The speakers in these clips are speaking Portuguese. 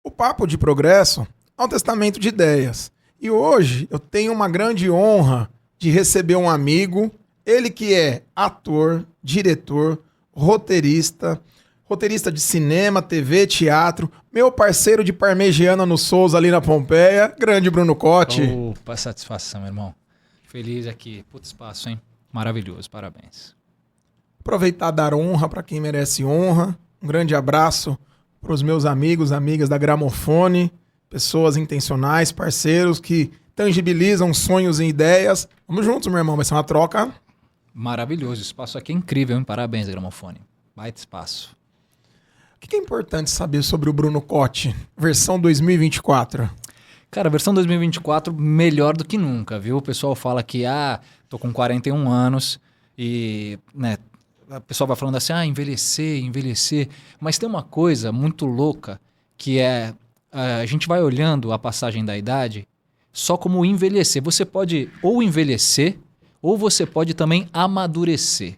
O Papo de Progresso é um testamento de ideias. E hoje eu tenho uma grande honra de receber um amigo, ele que é ator, diretor, roteirista de cinema, TV, teatro, meu parceiro de Parmegiana no Souza ali na Pompeia, grande Bruno Cotti. Opa, satisfação, irmão. Feliz aqui. Puto espaço, hein? Maravilhoso, parabéns. Aproveitar e dar honra para quem merece honra. Um grande abraço para os meus amigos, amigas da Gramofone, pessoas intencionais, parceiros que tangibilizam sonhos e ideias. Vamos juntos, meu irmão, vai ser uma troca. Maravilhoso, o espaço aqui é incrível, hein? Parabéns, Gramofone. Baita espaço. O que é importante saber sobre o Bruno Cotti, versão 2024? Cara, a versão 2024 melhor do que nunca, viu? O pessoal fala que, tô com 41 anos e, né, a pessoa vai falando assim, envelhecer. Mas tem uma coisa muito louca que é, a gente vai olhando a passagem da idade só como envelhecer. Você pode ou envelhecer ou você pode também amadurecer,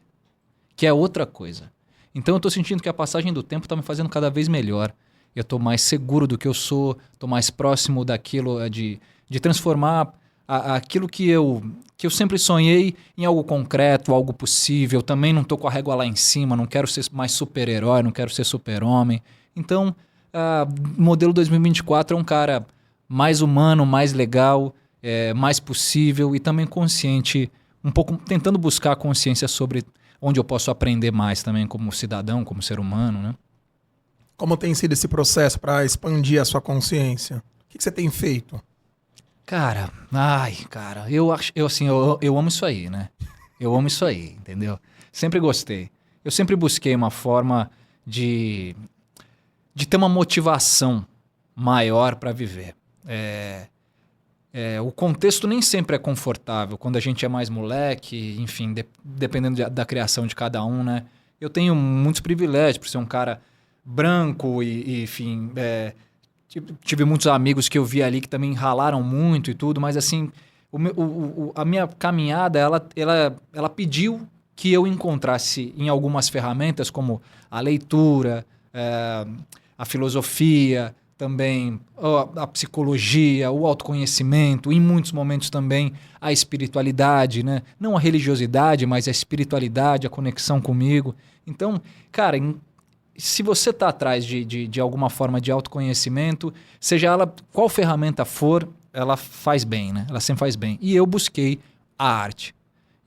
que é outra coisa. Então eu tô sentindo que a passagem do tempo tá me fazendo cada vez melhor. Eu tô mais seguro do que eu sou, tô mais próximo daquilo, de transformar aquilo que eu sempre sonhei em algo concreto, algo possível. Também não tô com a régua lá em cima, não quero ser mais super-herói, não quero ser super-homem. Então, o modelo 2024 é um cara mais humano, mais legal, mais possível e também consciente, um pouco tentando buscar a consciência sobre onde eu posso aprender mais também como cidadão, como ser humano, né? Como tem sido esse processo para expandir a sua consciência? O que você tem feito? Cara, eu amo isso aí, né? Eu amo isso aí, entendeu? Sempre gostei. Eu sempre busquei uma forma de ter uma motivação maior para viver. O contexto nem sempre é confortável. Quando a gente é mais moleque, enfim, dependendo da criação de cada um, né? Eu tenho muitos privilégios por ser um cara branco e enfim, tive muitos amigos que eu vi ali que também ralaram muito e tudo, mas assim, a minha caminhada, ela pediu que eu encontrasse em algumas ferramentas como a leitura, a filosofia, também a psicologia, o autoconhecimento, em muitos momentos também a espiritualidade, né? Não a religiosidade, mas a espiritualidade, a conexão comigo. Então, cara, se você está atrás de alguma forma de autoconhecimento, seja ela qual ferramenta for, ela faz bem, né? Ela sempre faz bem. E eu busquei a arte.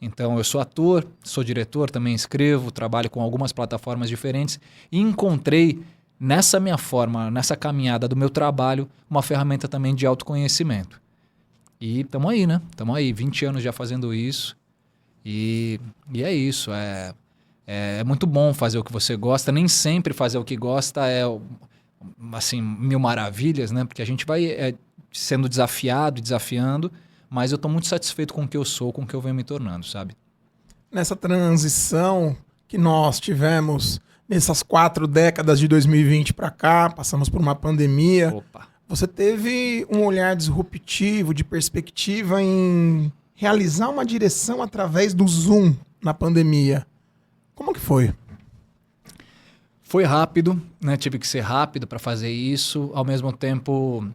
Então, eu sou ator, sou diretor, também escrevo, trabalho com algumas plataformas diferentes e encontrei nessa minha forma, nessa caminhada do meu trabalho, uma ferramenta também de autoconhecimento. E estamos aí, né? Estamos aí, 20 anos já fazendo isso. E é isso, é muito bom fazer o que você gosta. Nem sempre fazer o que gosta é, assim, mil maravilhas, né? Porque a gente vai sendo desafiado, desafiando, mas eu estou muito satisfeito com o que eu sou, com o que eu venho me tornando, sabe? Nessa transição que nós tivemos nessas 4 décadas de 2020 para cá, passamos por uma pandemia. Opa. Você teve um olhar disruptivo, de perspectiva em realizar uma direção através do Zoom na pandemia. Como que foi? Foi rápido, né? Tive que ser rápido para fazer isso. Ao mesmo tempo,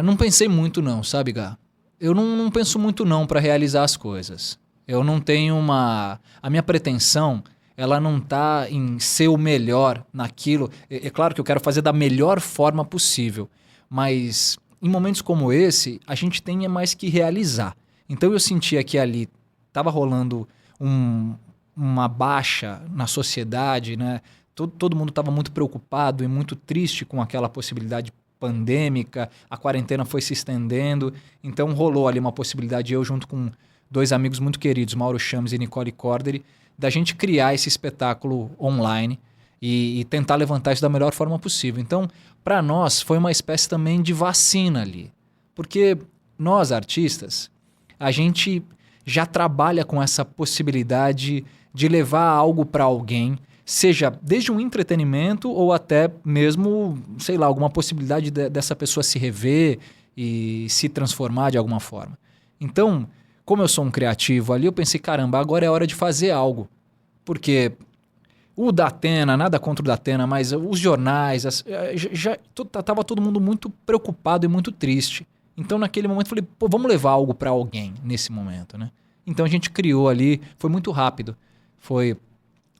não pensei muito não, sabe, Gá? Eu não penso muito não para realizar as coisas. Eu não tenho a minha pretensão, ela não está em ser o melhor naquilo. É claro que eu quero fazer da melhor forma possível, mas em momentos como esse, a gente tem mais que realizar. Então eu sentia que ali estava rolando uma baixa na sociedade, né? Todo mundo estava muito preocupado e muito triste com aquela possibilidade pandêmica, a quarentena foi se estendendo, então rolou ali uma possibilidade, eu junto com 2 amigos muito queridos, Mauro Chames e Nicole Corderi, da gente criar esse espetáculo online e tentar levantar isso da melhor forma possível. Então, para nós, foi uma espécie também de vacina ali. Porque nós, artistas, a gente já trabalha com essa possibilidade de levar algo para alguém, seja desde um entretenimento ou até mesmo, sei lá, alguma possibilidade dessa pessoa se rever e se transformar de alguma forma. Então, como eu sou um criativo ali, eu pensei, caramba, agora é hora de fazer algo. Porque O Datena, nada contra o Datena, mas os jornais, tava todo mundo muito preocupado e muito triste. Então, naquele momento, eu falei, pô, vamos levar algo para alguém nesse momento, né? Então, a gente criou ali, foi muito rápido. Foi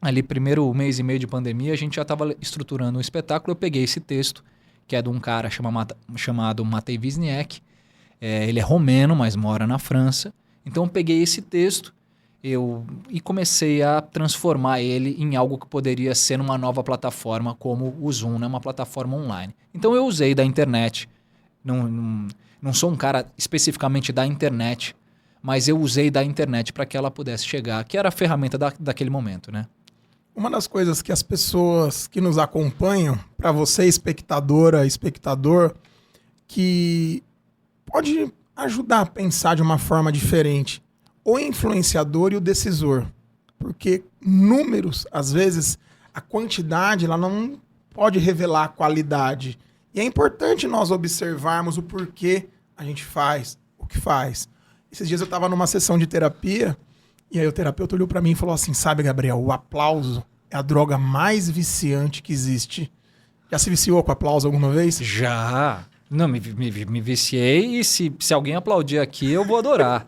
ali, primeiro mês e meio de pandemia, a gente já estava estruturando um espetáculo. Eu peguei esse texto, que é de um cara chamado Matei Wisniewski. Ele é romeno, mas mora na França. Então, eu peguei esse texto e comecei a transformar ele em algo que poderia ser numa nova plataforma, como o Zoom, né? Uma plataforma online. Então, eu usei da internet. Não sou um cara especificamente da internet, mas eu usei da internet para que ela pudesse chegar, que era a ferramenta daquele momento, né? Uma das coisas que as pessoas que nos acompanham, para você, espectadora, espectador, que pode ajudar a pensar de uma forma diferente, o influenciador e o decisor. Porque números, às vezes, a quantidade ela não pode revelar a qualidade. E é importante nós observarmos o porquê a gente faz o que faz. Esses dias eu estava numa sessão de terapia e aí o terapeuta olhou para mim e falou assim, sabe, Gabriel, o aplauso é a droga mais viciante que existe. Já se viciou com aplauso alguma vez? Já. Não, me viciei e se alguém aplaudir aqui, eu vou adorar.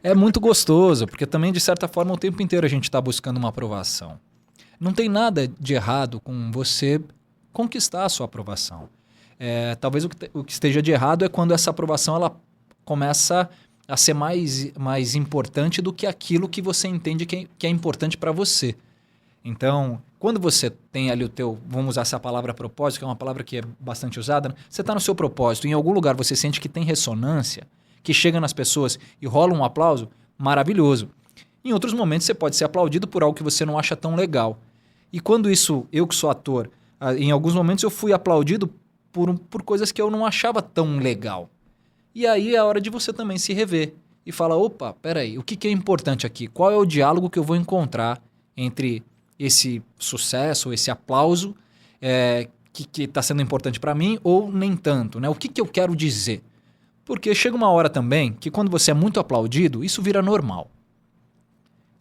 É muito gostoso, porque também, de certa forma, o tempo inteiro a gente está buscando uma aprovação. Não tem nada de errado com você conquistar a sua aprovação. Talvez o que esteja de errado é quando essa aprovação ela começa a ser mais importante do que aquilo que você entende que é importante para você. Então, quando você tem ali o teu, vamos usar essa palavra propósito, que é uma palavra que é bastante usada, né? Você está no seu propósito, em algum lugar você sente que tem ressonância, que chega nas pessoas e rola um aplauso, maravilhoso. Em outros momentos você pode ser aplaudido por algo que você não acha tão legal. E quando isso, eu que sou ator, em alguns momentos eu fui aplaudido por coisas que eu não achava tão legal. E aí é a hora de você também se rever e falar, opa, peraí, o que é importante aqui? Qual é o diálogo que eu vou encontrar entre esse sucesso, esse aplauso que está sendo importante para mim ou nem tanto, né? O que eu quero dizer? Porque chega uma hora também que quando você é muito aplaudido, isso vira normal.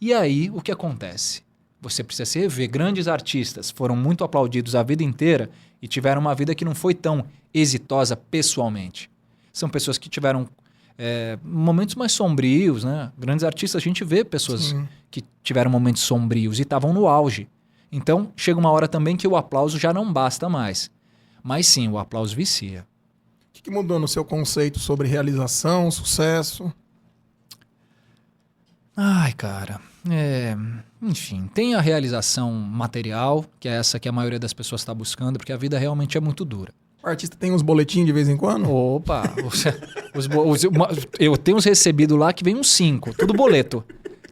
E aí, o que acontece? Você precisa se rever. Grandes artistas foram muito aplaudidos a vida inteira e tiveram uma vida que não foi tão exitosa pessoalmente. São pessoas que tiveram momentos mais sombrios, né? Grandes artistas, a gente vê pessoas que tiveram momentos sombrios e estavam no auge. Então, chega uma hora também que o aplauso já não basta mais. Mas sim, o aplauso vicia. O que mudou no seu conceito sobre realização, sucesso? Ai, cara, enfim, tem a realização material, que é essa que a maioria das pessoas está buscando, porque a vida realmente é muito dura. O artista tem uns boletins de vez em quando? Opa, eu tenho uns recebidos lá que vem uns 5, tudo boleto.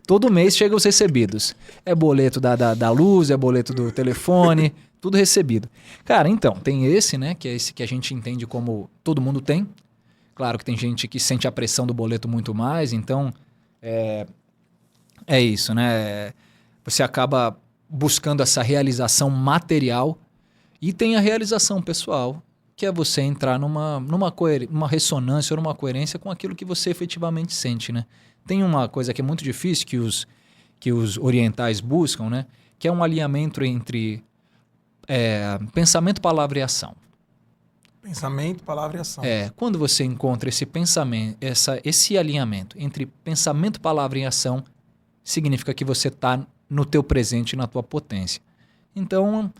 Todo mês chegam os recebidos. É boleto da luz, é boleto do telefone, tudo recebido. Cara, então, tem esse, né, que é esse que a gente entende como todo mundo tem. Claro que tem gente que sente a pressão do boleto muito mais, então é isso, né? Você acaba buscando essa realização material e tem a realização pessoal, que é você entrar numa ressonância ou numa coerência com aquilo que você efetivamente sente, né? Tem uma coisa que é muito difícil que os orientais buscam, né? Que é um alinhamento entre pensamento, palavra e ação. Pensamento, palavra e ação. Quando você encontra esse pensamento, esse alinhamento entre pensamento, palavra e ação, significa que você está no teu presente, na tua potência. Então,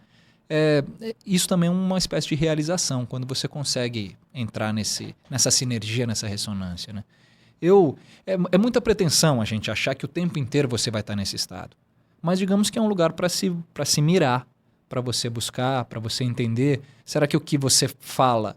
isso também é uma espécie de realização, quando você consegue entrar nessa sinergia, nessa ressonância, né? É muita pretensão a gente achar que o tempo inteiro você vai estar nesse estado. Mas digamos que é um lugar para se mirar, para você buscar, para você entender. Será que o que você fala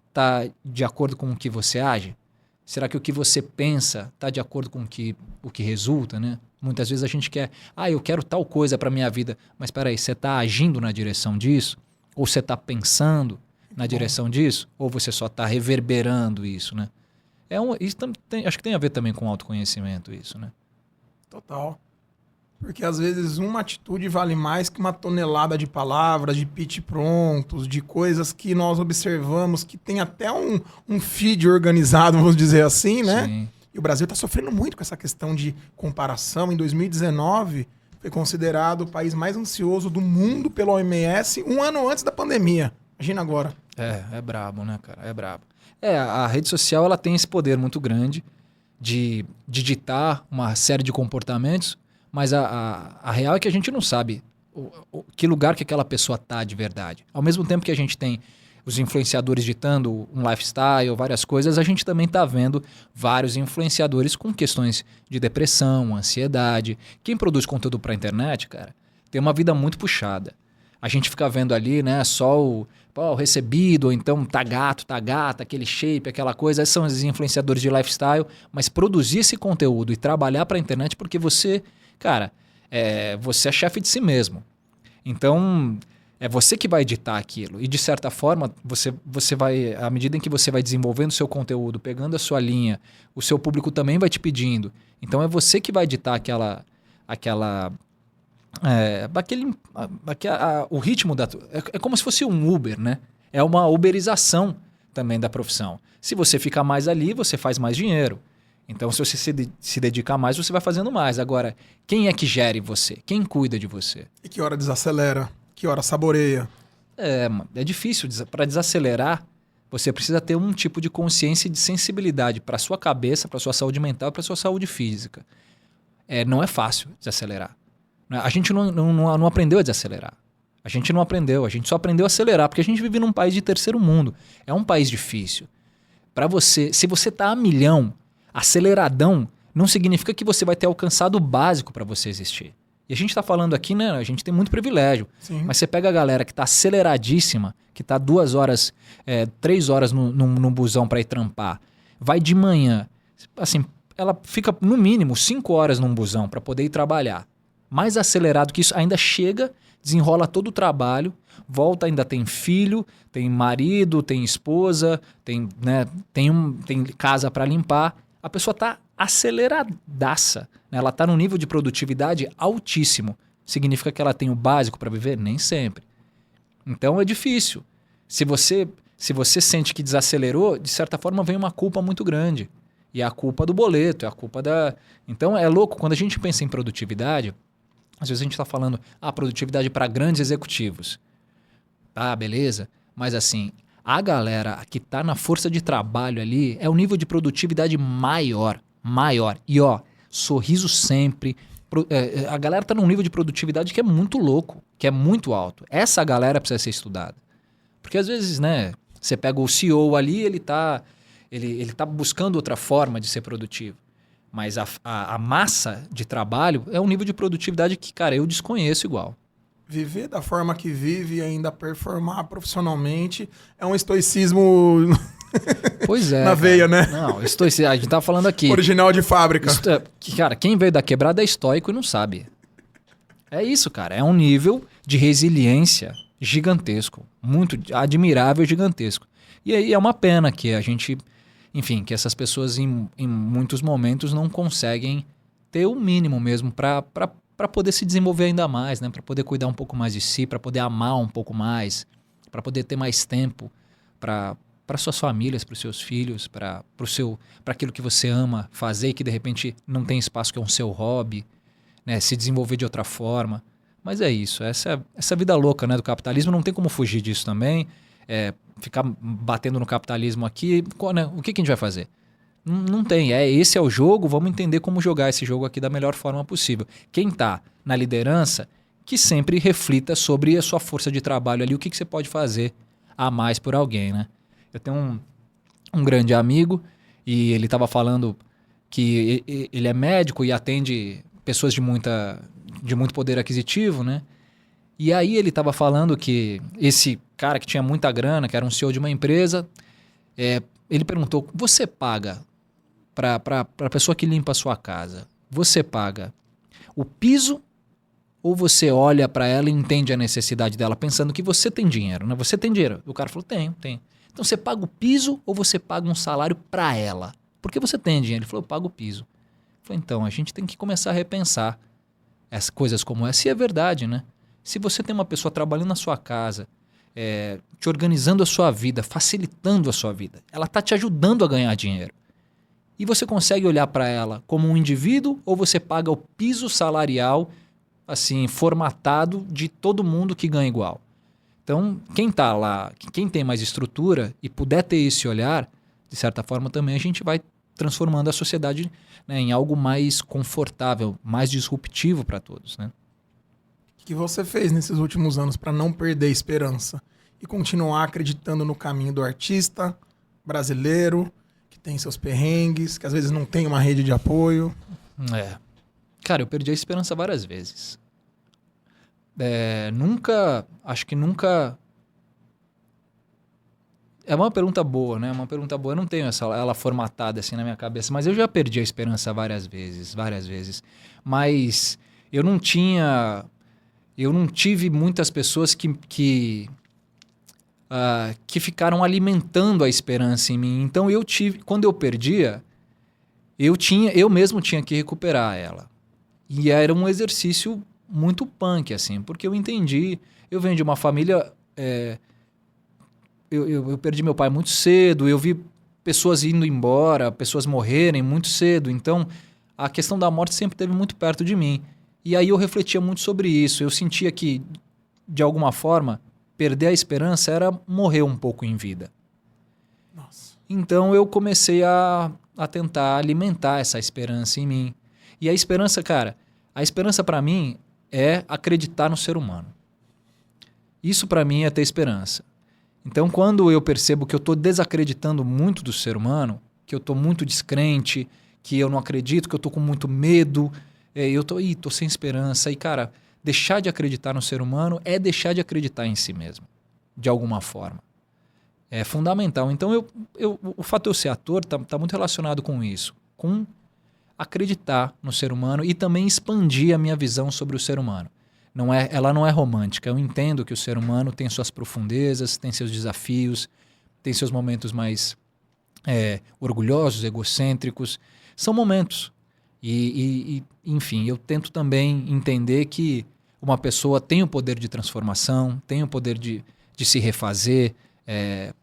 está de acordo com o que você age? Será que o que você pensa está de acordo com o que resulta, né? Muitas vezes a gente quer, eu quero tal coisa para minha vida. Mas espera aí, você está agindo na direção disso? Ou você está pensando na direção disso? Ou você só está reverberando isso, né? Acho que tem a ver também com autoconhecimento isso, né? Total. Porque às vezes uma atitude vale mais que uma tonelada de palavras, de pitch prontos, de coisas que nós observamos que tem até um feed organizado, vamos dizer assim, né? Sim. E o Brasil está sofrendo muito com essa questão de comparação. Em 2019, foi considerado o país mais ansioso do mundo pela OMS um ano antes da pandemia. Imagina agora. É brabo, né, cara? É brabo. A rede social ela tem esse poder muito grande de ditar uma série de comportamentos, mas a real é que a gente não sabe que lugar que aquela pessoa tá de verdade. Ao mesmo tempo que a gente tem os influenciadores ditando um lifestyle, várias coisas, a gente também tá vendo vários influenciadores com questões de depressão, ansiedade. Quem produz conteúdo pra internet, cara, tem uma vida muito puxada. A gente fica vendo ali, né, só o recebido, ou então tá gato, tá gata, aquele shape, aquela coisa. Esses são os influenciadores de lifestyle, mas produzir esse conteúdo e trabalhar pra internet porque você, cara, você é chefe de si mesmo. Então, é você que vai editar aquilo. E, de certa forma, você vai, à medida em que você vai desenvolvendo o seu conteúdo, pegando a sua linha, o seu público também vai te pedindo. Então, é você que vai editar o ritmo da... É como se fosse um Uber, né? É uma uberização também da profissão. Se você ficar mais ali, você faz mais dinheiro. Então, se você se dedicar mais, você vai fazendo mais. Agora, quem é que gere você? Quem cuida de você? E que hora desacelera? Que hora saboreia? É difícil. Para desacelerar, você precisa ter um tipo de consciência e de sensibilidade para a sua cabeça, para a sua saúde mental e para a sua saúde física. Não é fácil desacelerar. A gente não aprendeu a desacelerar. A gente não aprendeu. A gente só aprendeu a acelerar, porque a gente vive num país de terceiro mundo. É um país difícil. Se você está a milhão, aceleradão, não significa que você vai ter alcançado o básico para você existir. E a gente está falando aqui, né? A gente tem muito privilégio. Sim. Mas você pega a galera que está aceleradíssima, que está 2 horas, 3 horas num busão para ir trampar, vai de manhã, assim, ela fica no mínimo 5 horas num busão para poder ir trabalhar. Mais acelerado que isso, ainda chega, desenrola todo o trabalho, volta, ainda tem filho, tem marido, tem esposa, tem casa para limpar. A pessoa está aceleradaça, né? Ela está num nível de produtividade altíssimo. Significa que ela tem o básico para viver? Nem sempre. Então é difícil. Se você sente que desacelerou, de certa forma vem uma culpa muito grande. E é a culpa do boleto, é a culpa da... Então é louco, quando a gente pensa em produtividade, às vezes a gente está falando, produtividade para grandes executivos. Tá, beleza. Mas assim, a galera que está na força de trabalho ali é o nível de produtividade maior. E sorriso sempre. A galera está num nível de produtividade que é muito louco, que é muito alto. Essa galera precisa ser estudada. Porque às vezes, né, você pega o CEO ali, ele tá buscando outra forma de ser produtivo. Mas a massa de trabalho é um nível de produtividade que, cara, eu desconheço igual. Viver da forma que vive e ainda performar profissionalmente é um estoicismo Pois é, na veia, né? Não, estoicismo, a gente tava falando aqui. Original de fábrica. Cara, quem veio da quebrada é estoico e não sabe. É isso, cara. É um nível de resiliência gigantesco. Muito admirável e gigantesco. E aí é uma pena que a gente... Enfim, que essas pessoas em muitos momentos não conseguem ter o mínimo mesmo para poder se desenvolver ainda mais, né? Para poder cuidar um pouco mais de si, para poder amar um pouco mais, para poder ter mais tempo para suas famílias, para os seus filhos, para aquilo que você ama fazer e que de repente não tem espaço, que é um seu hobby, né? Se desenvolver de outra forma. Mas é isso, essa vida louca, né, do capitalismo, não tem como fugir disso também. Ficar batendo no capitalismo aqui, né? O que a gente vai fazer? Não tem. Esse é o jogo, vamos entender como jogar esse jogo aqui da melhor forma possível. Quem está na liderança, que sempre reflita sobre a sua força de trabalho ali, o que você pode fazer a mais por alguém, né? Eu tenho um grande amigo e ele estava falando que ele é médico e atende pessoas de muito poder aquisitivo, né? E aí ele estava falando que esse cara que tinha muita grana, que era um CEO de uma empresa, ele perguntou, você paga para a pessoa que limpa a sua casa, você paga o piso ou você olha para ela e entende a necessidade dela, pensando que você tem dinheiro, né? Você tem dinheiro. O cara falou, tenho. Então você paga o piso ou você paga um salário para ela? Porque você tem dinheiro. Ele falou, eu pago o piso. Eu falei, então a gente tem que começar a repensar as coisas como essa. E é verdade, né? Se você tem uma pessoa trabalhando na sua casa, te organizando a sua vida, facilitando a sua vida, ela está te ajudando a ganhar dinheiro. E você consegue olhar para ela como um indivíduo ou você paga o piso salarial assim, formatado de todo mundo que ganha igual. Então, quem tá lá, quem tem mais estrutura e puder ter esse olhar, de certa forma também a gente vai transformando a sociedade, né, em algo mais confortável, mais disruptivo para todos, né? O que você fez nesses últimos anos para não perder a esperança e continuar acreditando no caminho do artista brasileiro, que tem seus perrengues, que às vezes não tem uma rede de apoio? Cara, eu perdi a esperança várias vezes. Acho que nunca... É uma pergunta boa, né? Uma pergunta boa. Eu não tenho ela formatada assim na minha cabeça, mas eu já perdi a esperança várias vezes. Mas eu não tive muitas pessoas que ficaram alimentando a esperança em mim. Então quando eu perdia, eu mesmo tinha que recuperar ela. E era um exercício muito punk, assim, porque eu entendi. Eu venho de uma família... Eu perdi meu pai muito cedo, eu vi pessoas indo embora, pessoas morrerem muito cedo. Então, a questão da morte sempre esteve muito perto de mim. E aí eu refletia muito sobre isso. Eu sentia que, de alguma forma, perder a esperança era morrer um pouco em vida. Nossa. Então, eu comecei a tentar alimentar essa esperança em mim. E a esperança, cara, para mim é acreditar no ser humano. Isso para mim é ter esperança. Então, quando eu percebo que eu estou desacreditando muito do ser humano, que eu estou muito descrente, que eu não acredito, que eu estou com muito medo, eu tô sem esperança. E, cara, deixar de acreditar no ser humano é deixar de acreditar em si mesmo, de alguma forma. É fundamental. Então, o fato de eu ser ator tá muito relacionado com isso, com acreditar no ser humano e também expandir a minha visão sobre o ser humano. Ela não é romântica. Eu entendo que o ser humano tem suas profundezas, tem seus desafios, tem seus momentos mais orgulhosos, egocêntricos. São momentos. Enfim, eu tento também entender que uma pessoa tem o poder de transformação, tem o poder de se refazer,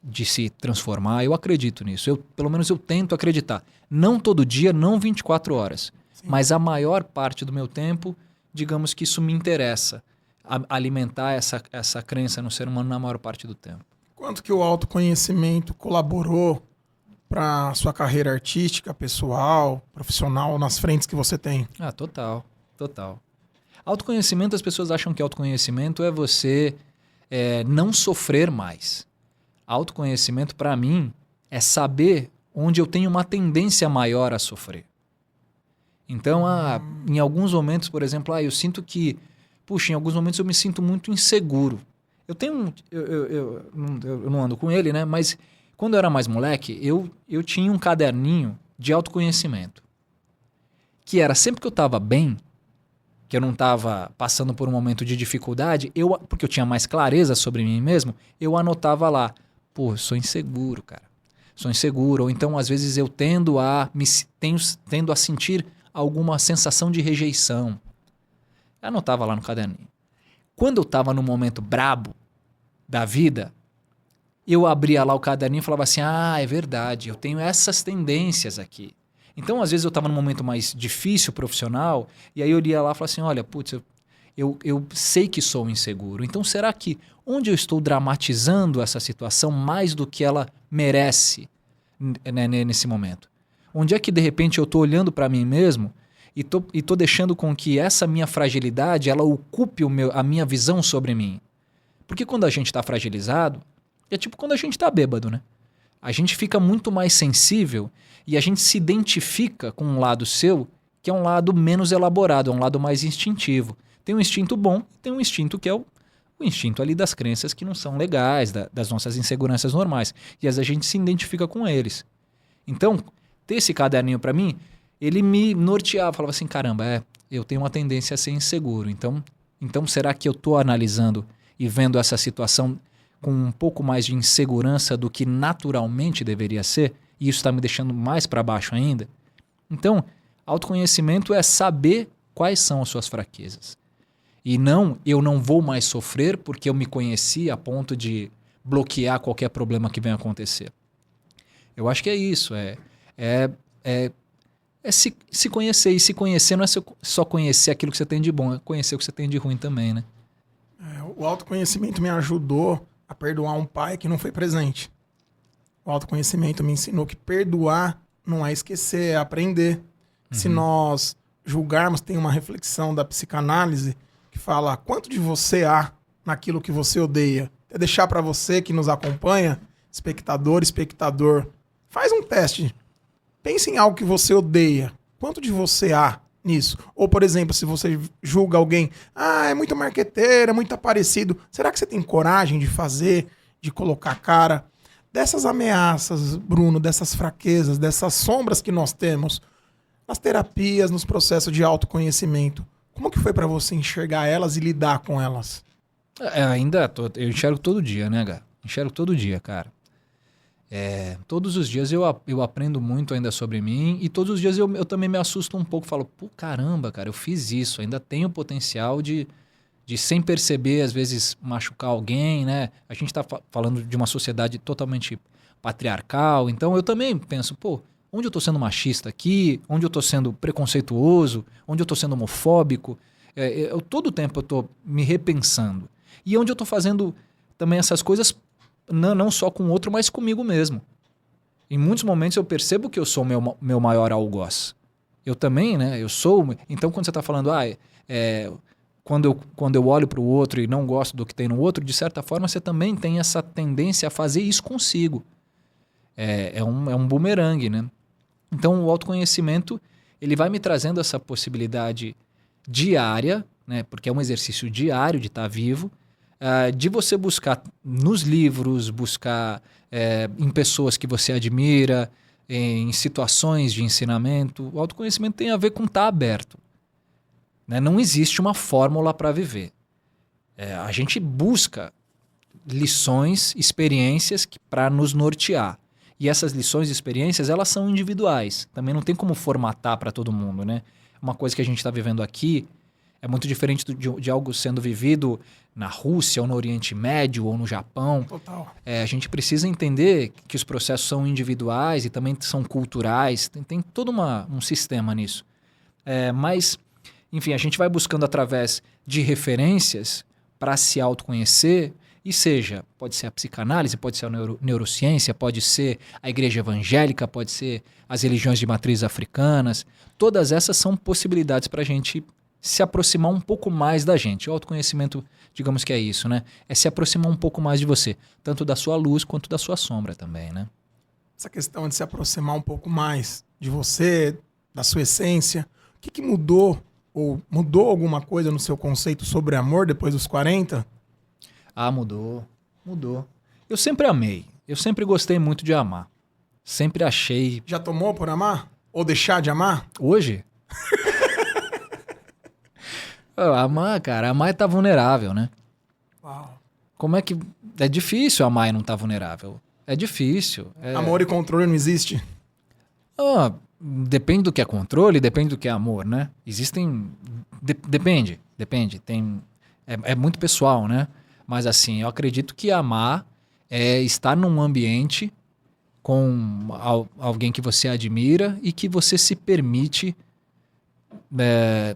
de se transformar. Eu acredito nisso. Pelo menos eu tento acreditar. Não todo dia, não 24 horas. Sim. Mas a maior parte do meu tempo, digamos que isso me interessa. Alimentar essa crença no ser humano na maior parte do tempo. Quanto que o autoconhecimento colaborou para a sua carreira artística, pessoal, profissional, nas frentes que você tem? Total. Autoconhecimento, as pessoas acham que autoconhecimento é você não sofrer mais. Autoconhecimento, para mim, é saber onde eu tenho uma tendência maior a sofrer. Então, em alguns momentos, por exemplo, eu sinto que... Puxa, em alguns momentos eu me sinto muito inseguro. Eu não ando com ele, né? Mas quando eu era mais moleque, eu tinha um caderninho de autoconhecimento. Que era sempre que eu estava bem, que eu não estava passando por um momento de dificuldade, porque eu tinha mais clareza sobre mim mesmo, eu anotava lá. Pô, eu sou inseguro, cara. Sou inseguro. Ou então, às vezes, eu tendo a sentir alguma sensação de rejeição. Eu anotava lá no caderninho. Quando eu estava num momento brabo da vida, eu abria lá o caderninho e falava assim, é verdade, eu tenho essas tendências aqui. Então, às vezes, eu estava num momento mais difícil, profissional, e aí eu lia lá e falava assim, olha, putz, eu sei que sou inseguro. Então, será que onde eu estou dramatizando essa situação mais do que ela merece, né, nesse momento? Onde é que, de repente, eu estou olhando para mim mesmo e tô deixando com que essa minha fragilidade ela ocupe a minha visão sobre mim? Porque quando a gente está fragilizado, é tipo quando a gente está bêbado, né? A gente fica muito mais sensível e a gente se identifica com um lado seu que é um lado menos elaborado, é um lado mais instintivo. Tem um instinto bom e tem um instinto que é o instinto ali das crenças que não são legais, das nossas inseguranças normais. E às vezes a gente se identifica com eles. Então, ter esse caderninho para mim, ele me norteava, falava assim, caramba, eu tenho uma tendência a ser inseguro. Então será que eu estou analisando e vendo essa situação com um pouco mais de insegurança do que naturalmente deveria ser? E isso está me deixando mais para baixo ainda? Então, autoconhecimento é saber quais são as suas fraquezas. E eu não vou mais sofrer porque eu me conheci a ponto de bloquear qualquer problema que venha acontecer. Eu acho que é isso, é se conhecer. E se conhecer não é só conhecer aquilo que você tem de bom, é conhecer o que você tem de ruim também, né? O autoconhecimento me ajudou a perdoar um pai que não foi presente. O autoconhecimento me ensinou que perdoar não é esquecer, é aprender. Se nós julgarmos, tem uma reflexão da psicanálise que fala quanto de você há naquilo que você odeia. É deixar para você que nos acompanha, espectador, faz um teste. Pense em algo que você odeia. Quanto de você há nisso? Ou, por exemplo, se você julga alguém, é muito marqueteiro, é muito aparecido. Será que você tem coragem de fazer, de colocar a cara? Dessas ameaças, Bruno, dessas fraquezas, dessas sombras que nós temos nas terapias, nos processos de autoconhecimento, como que foi para você enxergar elas e lidar com elas? Eu enxergo todo dia, né, Gá? Enxergo todo dia, cara. Todos os dias eu aprendo muito ainda sobre mim e todos os dias eu também me assusto um pouco. Falo, pô, caramba, cara, eu fiz isso. Ainda tenho o potencial de sem perceber, às vezes, machucar alguém, né? A gente tá falando de uma sociedade totalmente patriarcal. Então eu também penso, pô, onde eu tô sendo machista aqui? Onde eu tô sendo preconceituoso? Onde eu tô sendo homofóbico? Todo o tempo eu tô me repensando. E onde eu tô fazendo também essas coisas não só com o outro, mas comigo mesmo. Em muitos momentos eu percebo que eu sou meu maior algoz. Eu também, né? Eu sou... Então, quando você está falando, quando eu olho para o outro e não gosto do que tem no outro, de certa forma você também tem essa tendência a fazer isso consigo. É um bumerangue, né? Então, o autoconhecimento, ele vai me trazendo essa possibilidade diária, né? Porque é um exercício diário de estar vivo, de você buscar nos livros, buscar em pessoas que você admira, em situações de ensinamento. O autoconhecimento tem a ver com estar aberto. Né? Não existe uma fórmula para viver. A gente busca lições, experiências para nos nortear. E essas lições e experiências, elas são individuais. Também não tem como formatar para todo mundo, né? Uma coisa que a gente está vivendo aqui é muito diferente de algo sendo vivido na Rússia, ou no Oriente Médio, ou no Japão. Total. A gente precisa entender que os processos são individuais e também são culturais. Tem todo um sistema nisso. Mas, enfim, a gente vai buscando através de referências para se autoconhecer, e pode ser a psicanálise, pode ser a neurociência, pode ser a igreja evangélica, pode ser as religiões de matrizes africanas. Todas essas são possibilidades para a gente se aproximar um pouco mais da gente. O autoconhecimento, digamos que é isso, né? É se aproximar um pouco mais de você, tanto da sua luz quanto da sua sombra também, né? Essa questão de se aproximar um pouco mais de você, da sua essência, o que mudou? Ou mudou alguma coisa no seu conceito sobre amor depois dos 40? Mudou. Eu sempre amei. Eu sempre gostei muito de amar. Sempre achei... Já tomou por amar? Ou deixar de amar? Hoje? Amar, cara, amar é estar vulnerável, né? Uau. Como é que... É difícil amar e não estar vulnerável. É difícil. Amor e controle não existe? Depende do que é controle, depende do que é amor, né? Existem... Depende. É muito pessoal, né? Mas assim, eu acredito que amar é estar num ambiente com alguém que você admira e que você se permite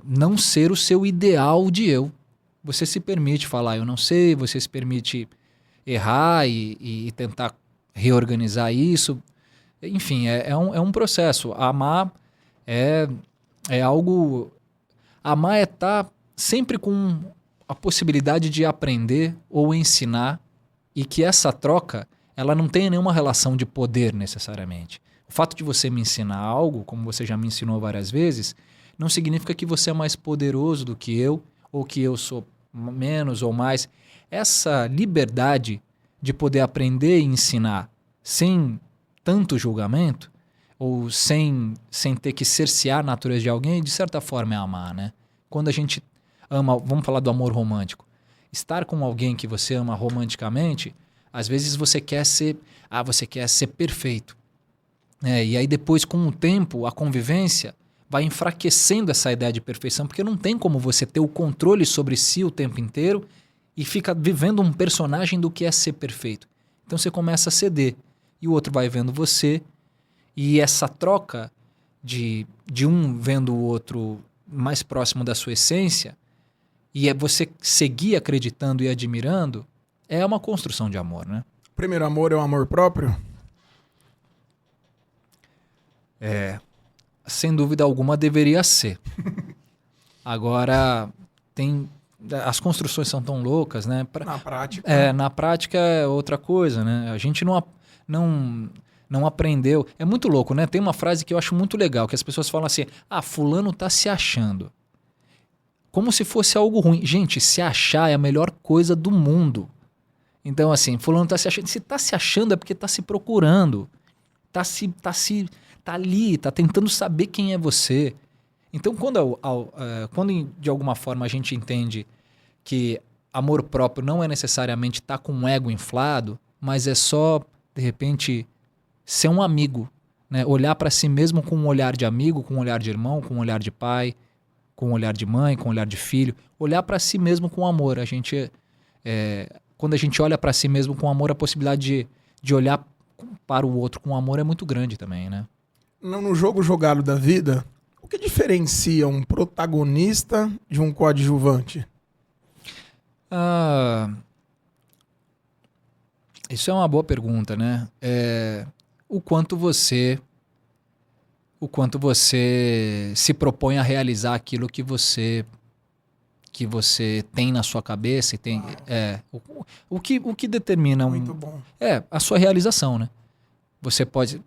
não ser o seu ideal de eu. Você se permite falar eu não sei, você se permite errar e tentar reorganizar isso. Enfim, é um processo. Amar é algo... Amar é estar sempre com a possibilidade de aprender ou ensinar, e que essa troca ela não tem nenhuma relação de poder necessariamente. O fato de você me ensinar algo, como você já me ensinou várias vezes, não significa que você é mais poderoso do que eu, ou que eu sou menos ou mais. Essa liberdade de poder aprender e ensinar sem tanto julgamento, ou sem ter que cercear a natureza de alguém, de certa forma é amar, né? Quando a gente ama, vamos falar do amor romântico. Estar com alguém que você ama romanticamente, às vezes você quer ser perfeito. E aí depois, com o tempo, a convivência vai enfraquecendo essa ideia de perfeição, porque não tem como você ter o controle sobre si o tempo inteiro e fica vivendo um personagem do que é ser perfeito. Então você começa a ceder, e o outro vai vendo você, e essa troca de um vendo o outro mais próximo da sua essência, e é você seguir acreditando e admirando, é uma construção de amor, né? O primeiro amor é o amor próprio? Sem dúvida alguma deveria ser. Agora, as construções são tão loucas, né? Na prática. Na prática é outra coisa, né? A gente não aprendeu. É muito louco, né? Tem uma frase que eu acho muito legal, que as pessoas falam assim, fulano tá se achando. Como se fosse algo ruim. Gente, se achar é a melhor coisa do mundo. Então, assim, fulano tá se achando. Se tá se achando é porque tá se procurando. Tá ali, tá tentando saber quem é você. Então, quando de alguma forma a gente entende que amor próprio não é necessariamente estar com um ego inflado, mas é só, de repente, ser um amigo, né? Olhar para si mesmo com um olhar de amigo, com um olhar de irmão, com um olhar de pai, com um olhar de mãe, com um olhar de filho. Olhar para si mesmo com amor. Quando a gente olha para si mesmo com amor, a possibilidade de olhar para o outro com amor é muito grande também, né? No jogo jogado da vida, o que diferencia um protagonista de um coadjuvante? Isso é uma boa pergunta, né? O quanto você se propõe a realizar aquilo que você tem na sua cabeça e tem o que determina Muito bom. a sua realização, né? Você pode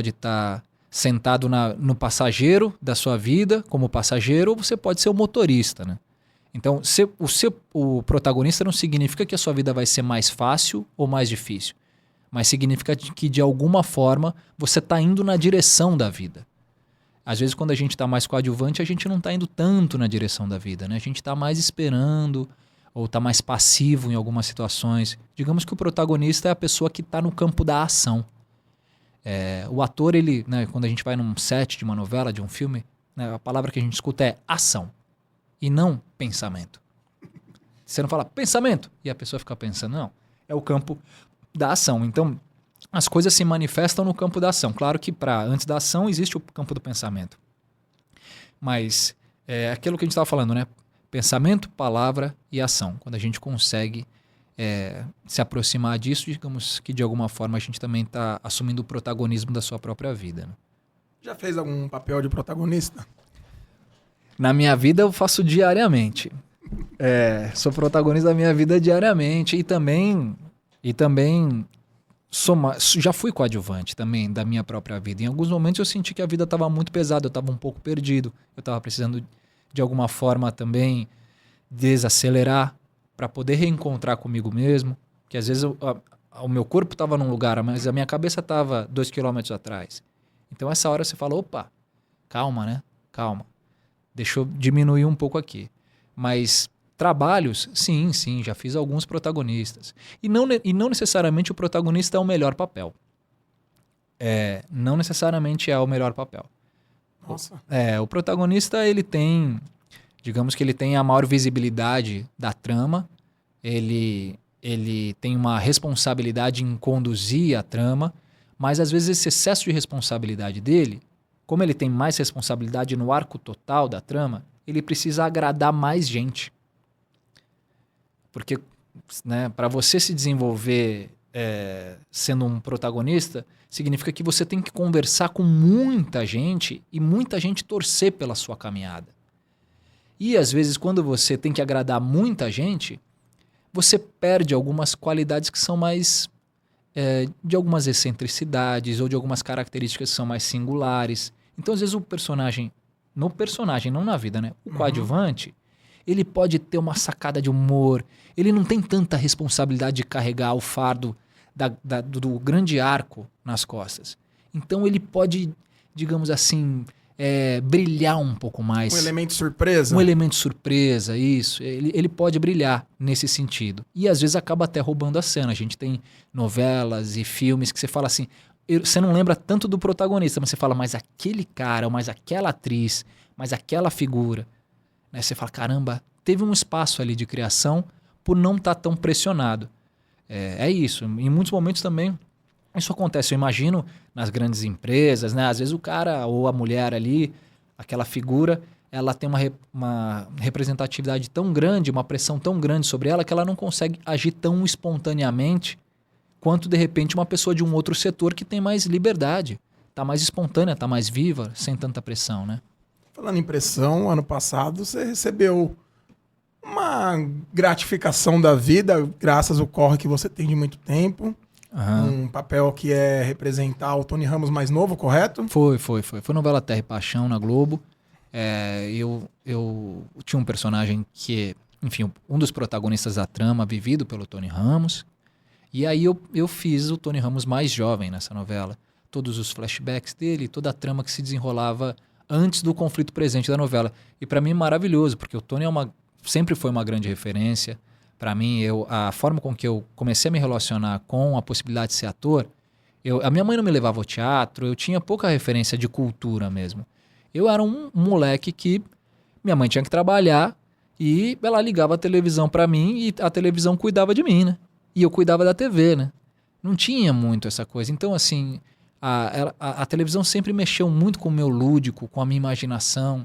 estar sentado no passageiro da sua vida como passageiro, ou você pode ser o motorista, né? Então, o protagonista não significa que a sua vida vai ser mais fácil ou mais difícil, mas significa que, de alguma forma, você está indo na direção da vida. Às vezes, quando a gente está mais coadjuvante, a gente não está indo tanto na direção da vida, né? A gente está mais esperando ou está mais passivo em algumas situações. Digamos que o protagonista é a pessoa que está no campo da ação. O ator, né, quando a gente vai num set de uma novela, de um filme, né, a palavra que a gente escuta é ação e não pensamento. Você não fala pensamento e a pessoa fica pensando, não. É o campo da ação. Então, as coisas se manifestam no campo da ação. Claro que antes da ação existe o campo do pensamento. Mas é aquilo que a gente estava falando, né? Pensamento, palavra e ação. Quando a gente consegue se aproximar disso, digamos que de alguma forma a gente também está assumindo o protagonismo da sua própria vida, né? Já fez algum papel de protagonista? Na minha vida eu faço diariamente. Sou protagonista da minha vida diariamente e também já fui coadjuvante também da minha própria vida. Em alguns momentos eu senti que a vida estava muito pesada, eu estava um pouco perdido, eu estava precisando de alguma forma também desacelerar para poder reencontrar comigo mesmo, que às vezes o meu corpo estava num lugar, mas a minha cabeça estava 2 quilômetros atrás. Então essa hora você fala, opa, calma, né? Calma. Deixa eu diminuir um pouco aqui. Mas trabalhos, sim, já fiz alguns protagonistas. E não necessariamente o protagonista é o melhor papel. Não necessariamente é o melhor papel. Nossa. O protagonista, ele tem, digamos que ele tem a maior visibilidade da trama, ele tem uma responsabilidade em conduzir a trama, mas às vezes esse excesso de responsabilidade dele, como ele tem mais responsabilidade no arco total da trama, ele precisa agradar mais gente. Porque, né, para você se desenvolver sendo um protagonista, significa que você tem que conversar com muita gente e muita gente torcer pela sua caminhada. E às vezes, quando você tem que agradar muita gente, você perde algumas qualidades que são mais de algumas excentricidades ou de algumas características que são mais singulares. Então, às vezes, o personagem, não na vida, né? O coadjuvante, ele pode ter uma sacada de humor, ele não tem tanta responsabilidade de carregar o fardo do grande arco nas costas. Então, ele pode, digamos assim, brilhar um pouco mais. Um elemento surpresa? Um elemento surpresa, isso. Ele pode brilhar nesse sentido. E às vezes acaba até roubando a cena. A gente tem novelas e filmes que você fala assim, você não lembra tanto do protagonista, mas você fala, mas aquele cara, mas aquela atriz, mas aquela figura. Né? Você fala, caramba, teve um espaço ali de criação por não estar tão pressionado. É isso. Em muitos momentos também Isso acontece, eu imagino, nas grandes empresas, né? Às vezes o cara ou a mulher ali, aquela figura, ela tem uma representatividade tão grande, uma pressão tão grande sobre ela que ela não consegue agir tão espontaneamente quanto, de repente, uma pessoa de um outro setor que tem mais liberdade, está mais espontânea, está mais viva, sem tanta pressão, né? Falando em pressão, ano passado você recebeu uma gratificação da vida, graças ao corre que você tem de muito tempo. Uhum. Um papel que é representar o Tony Ramos mais novo, correto? Foi novela Terra e Paixão na Globo. Eu tinha um personagem que, enfim, um dos protagonistas da trama, vivido pelo Tony Ramos. E aí eu fiz o Tony Ramos mais jovem nessa novela. Todos os flashbacks dele, toda a trama que se desenrolava antes do conflito presente da novela. E para mim é maravilhoso, porque o Tony sempre foi uma grande referência. Para mim, a forma com que eu comecei a me relacionar com a possibilidade de ser ator, a minha mãe não me levava ao teatro, eu tinha pouca referência de cultura mesmo. Eu era um moleque que minha mãe tinha que trabalhar e ela ligava a televisão para mim e a televisão cuidava de mim, né? E eu cuidava da TV, né? Não tinha muito essa coisa. Então, assim, a televisão sempre mexeu muito com o meu lúdico, com a minha imaginação.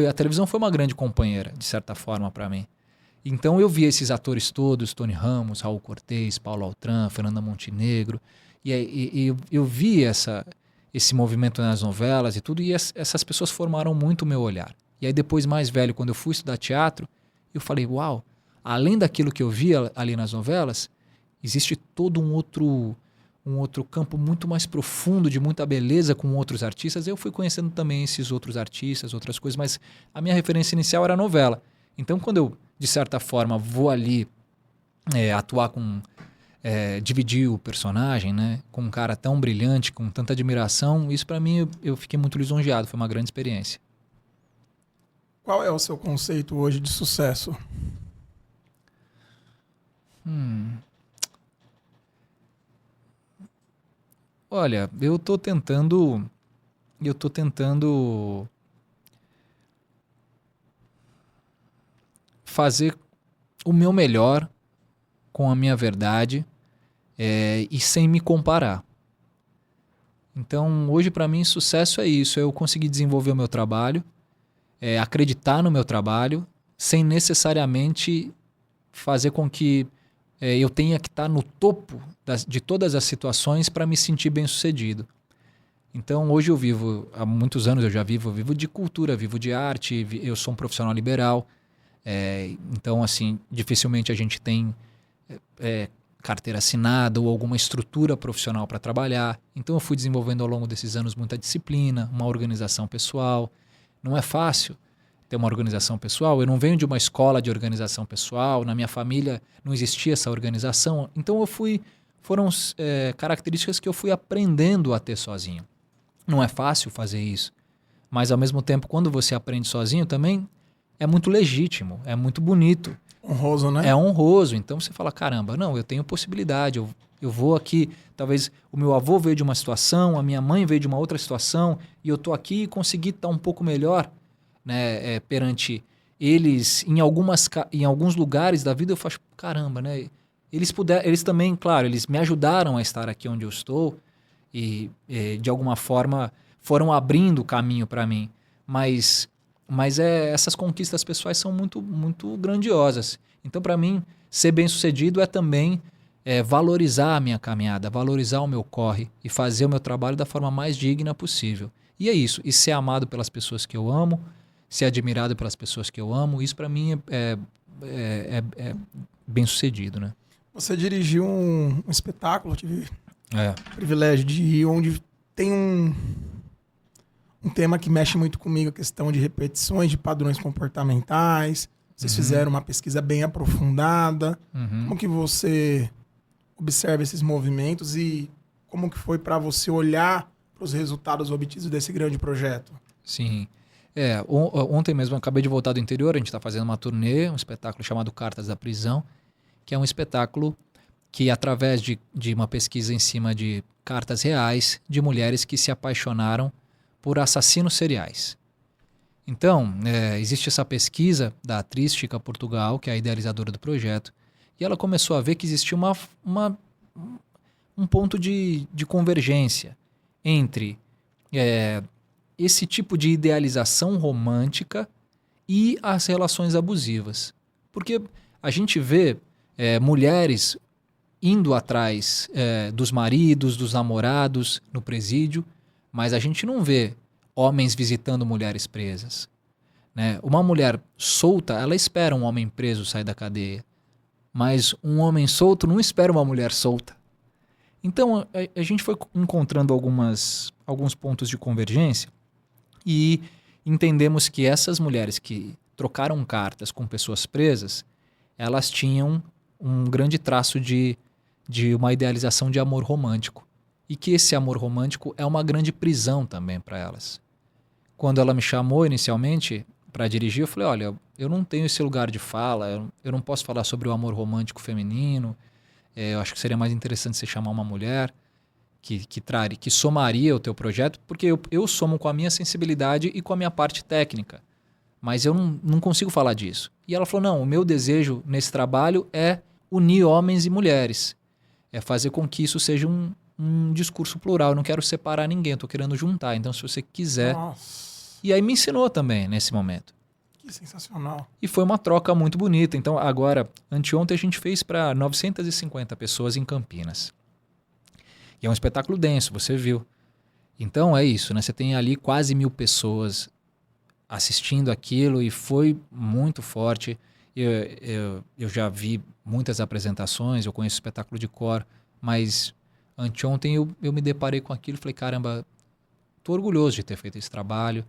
A televisão foi uma grande companheira, de certa forma, para mim. Então eu via esses atores todos, Tony Ramos, Raul Cortez, Paulo Altran, Fernanda Montenegro, e eu vi esse movimento nas novelas e tudo, e essas pessoas formaram muito o meu olhar. E aí depois, mais velho, quando eu fui estudar teatro, eu falei, uau, além daquilo que eu via ali nas novelas, existe todo um outro campo muito mais profundo, de muita beleza com outros artistas. Eu fui conhecendo também esses outros artistas, outras coisas, mas a minha referência inicial era a novela. Então, quando eu, de certa forma, vou ali atuar dividir o personagem, né, com um cara tão brilhante, com tanta admiração, isso para mim eu fiquei muito lisonjeado, foi uma grande experiência. Qual é o seu conceito hoje de sucesso? Olha, eu tô tentando fazer o meu melhor com a minha verdade e sem me comparar. Então, hoje para mim, sucesso é isso, é eu conseguir desenvolver o meu trabalho, acreditar no meu trabalho, sem necessariamente fazer com que eu tenha que estar no topo de todas as situações para me sentir bem-sucedido. Então, hoje eu vivo, há muitos anos eu já vivo de cultura, vivo de arte, eu sou um profissional liberal. Então, assim, dificilmente a gente tem carteira assinada ou alguma estrutura profissional para trabalhar. Então, eu fui desenvolvendo ao longo desses anos muita disciplina, uma organização pessoal. Não é fácil ter uma organização pessoal. Eu não venho de uma escola de organização pessoal, na minha família não existia essa organização. Então, foram características que eu fui aprendendo a ter sozinho. Não é fácil fazer isso, mas ao mesmo tempo, quando você aprende sozinho também, é muito legítimo, é muito bonito. Honroso, né? É honroso. Então você fala, caramba, não, eu tenho possibilidade, eu vou aqui, talvez o meu avô veio de uma situação, a minha mãe veio de uma outra situação, e eu tô aqui e consegui estar um pouco melhor, né, perante eles. Em alguns lugares da vida eu faço, caramba, né? Eles também, claro, eles me ajudaram a estar aqui onde eu estou e de alguma forma foram abrindo o caminho para mim. Mas essas conquistas pessoais são muito, muito grandiosas. Então, para mim, ser bem-sucedido é também valorizar a minha caminhada, valorizar o meu corre e fazer o meu trabalho da forma mais digna possível. E é isso. E ser amado pelas pessoas que eu amo, ser admirado pelas pessoas que eu amo, isso para mim é bem-sucedido, né? Você dirigiu um espetáculo, eu tive o privilégio de ir, onde tem um tema que mexe muito comigo, a questão de repetições de padrões comportamentais. Vocês fizeram uma pesquisa bem aprofundada. Como que você observa esses movimentos e como que foi para você olhar para os resultados obtidos desse grande projeto? Sim. Ontem mesmo eu acabei de voltar do interior, a gente está fazendo uma turnê, um espetáculo chamado Cartas da Prisão, que é um espetáculo que, através de uma pesquisa em cima de cartas reais de mulheres que se apaixonaram por assassinos seriais. Então, existe essa pesquisa da atriz Chica Portugal, que é a idealizadora do projeto, e ela começou a ver que existia um ponto de convergência entre esse tipo de idealização romântica e as relações abusivas. Porque a gente vê mulheres indo atrás dos maridos, dos namorados no presídio, mas a gente não vê homens visitando mulheres presas, né? Uma mulher solta, ela espera um homem preso sair da cadeia, mas um homem solto não espera uma mulher solta. Então a gente foi encontrando alguns pontos de convergência e entendemos que essas mulheres que trocaram cartas com pessoas presas, elas tinham um grande traço de uma idealização de amor romântico. E que esse amor romântico é uma grande prisão também para elas. Quando ela me chamou inicialmente para dirigir, eu falei, olha, eu não tenho esse lugar de fala, eu não posso falar sobre o amor romântico feminino, eu acho que seria mais interessante você chamar uma mulher que somaria o teu projeto, porque eu somo com a minha sensibilidade e com a minha parte técnica, mas eu não consigo falar disso. E ela falou, não, o meu desejo nesse trabalho é unir homens e mulheres, é fazer com que isso seja um discurso plural, eu não quero separar ninguém, eu estou querendo juntar, então se você quiser... Nossa, E aí me ensinou também nesse momento. que sensacional. E foi uma troca muito bonita. Então agora, anteontem a gente fez para 950 pessoas em Campinas. E é um espetáculo denso, você viu. Então é isso, né? Você tem ali quase 1.000 pessoas assistindo aquilo e foi muito forte. Eu já vi muitas apresentações, eu conheço o espetáculo de cor, mas anteontem eu me deparei com aquilo e falei, caramba, estou orgulhoso de ter feito esse trabalho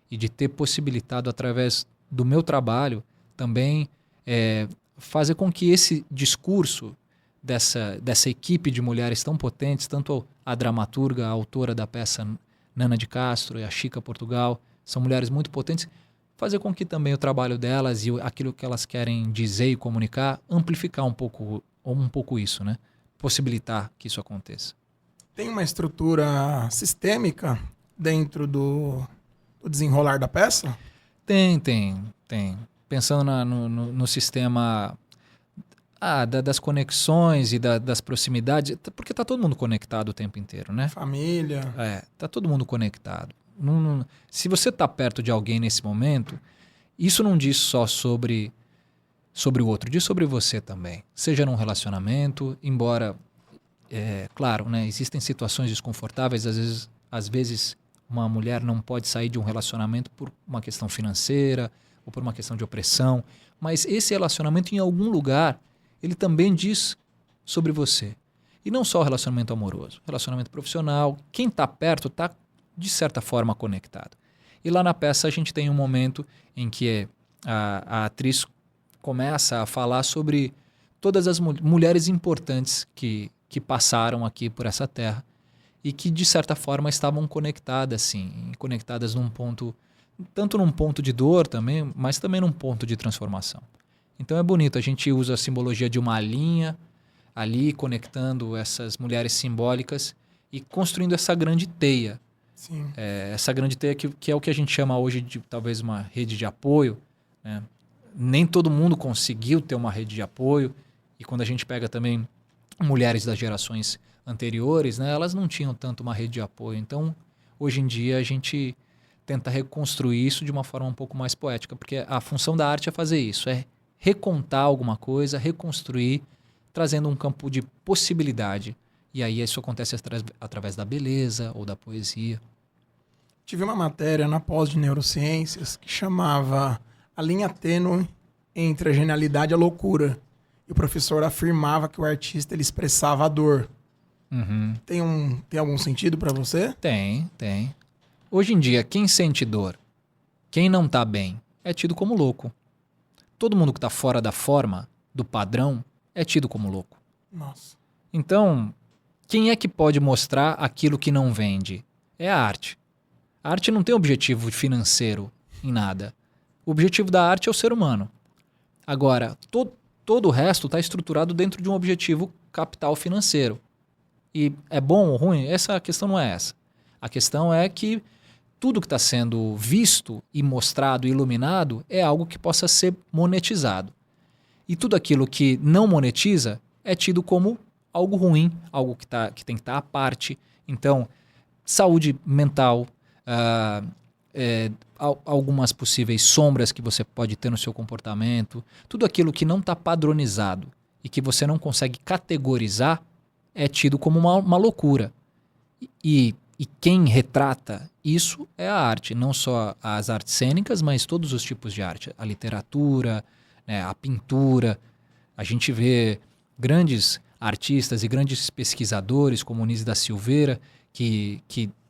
e de ter possibilitado, através do meu trabalho, também fazer com que esse discurso dessa equipe de mulheres tão potentes, tanto a dramaturga, a autora da peça Nana de Castro e a Chica Portugal, são mulheres muito potentes, fazer com que também o trabalho delas e aquilo que elas querem dizer e comunicar, amplificar um pouco isso, né? Possibilitar que isso aconteça. Tem uma estrutura sistêmica dentro do desenrolar da peça? Tem. Pensando no sistema das conexões e das proximidades, porque está todo mundo conectado o tempo inteiro, né? Família. Está todo mundo conectado. Se você está perto de alguém nesse momento, isso não diz só sobre o outro, diz sobre você também. Seja num relacionamento, embora, claro, né, existem situações desconfortáveis, às vezes uma mulher não pode sair de um relacionamento por uma questão financeira ou por uma questão de opressão, mas esse relacionamento, em algum lugar, ele também diz sobre você. E não só o relacionamento amoroso, relacionamento profissional. Quem está perto está, de certa forma, conectado. E lá na peça a gente tem um momento em que a atriz começa a falar sobre todas as mulheres importantes que passaram aqui por essa terra e que, de certa forma, estavam conectadas, sim, conectadas num ponto, tanto num ponto de dor também, mas também num ponto de transformação. Então é bonito, a gente usa a simbologia de uma linha ali, conectando essas mulheres simbólicas e construindo essa grande teia. Sim. Essa grande teia que é o que a gente chama hoje de talvez uma rede de apoio, né? Nem todo mundo conseguiu ter uma rede de apoio, e quando a gente pega também mulheres das gerações anteriores, né, elas não tinham tanto uma rede de apoio. Então, hoje em dia, a gente tenta reconstruir isso de uma forma um pouco mais poética, porque a função da arte é fazer isso, é recontar alguma coisa, reconstruir, trazendo um campo de possibilidade. E aí isso acontece através da beleza ou da poesia. Tive uma matéria na pós de neurociências que chamava A Linha Tênue entre a Genialidade e a Loucura. E o professor afirmava que o artista ele expressava a dor. Uhum. Tem algum sentido para você? Tem. Hoje em dia, quem sente dor, quem não tá bem, é tido como louco. Todo mundo que tá fora da forma, do padrão, é tido como louco. Nossa. Então, quem é que pode mostrar aquilo que não vende? É a arte. A arte não tem objetivo financeiro em nada. O objetivo da arte é o ser humano. Agora, todo o resto está estruturado dentro de um objetivo capital financeiro. E é bom ou ruim? A questão não é essa. A questão é que tudo que está sendo visto e mostrado e iluminado é algo que possa ser monetizado. E tudo aquilo que não monetiza é tido como algo ruim, algo que tem que estar à parte. Então, saúde mental, algumas possíveis sombras que você pode ter no seu comportamento, tudo aquilo que não está padronizado e que você não consegue categorizar é tido como uma loucura. E quem retrata isso é a arte, não só as artes cênicas, mas todos os tipos de arte. A literatura, né, a pintura. A gente vê grandes artistas e grandes pesquisadores, como Nise da Silveira, que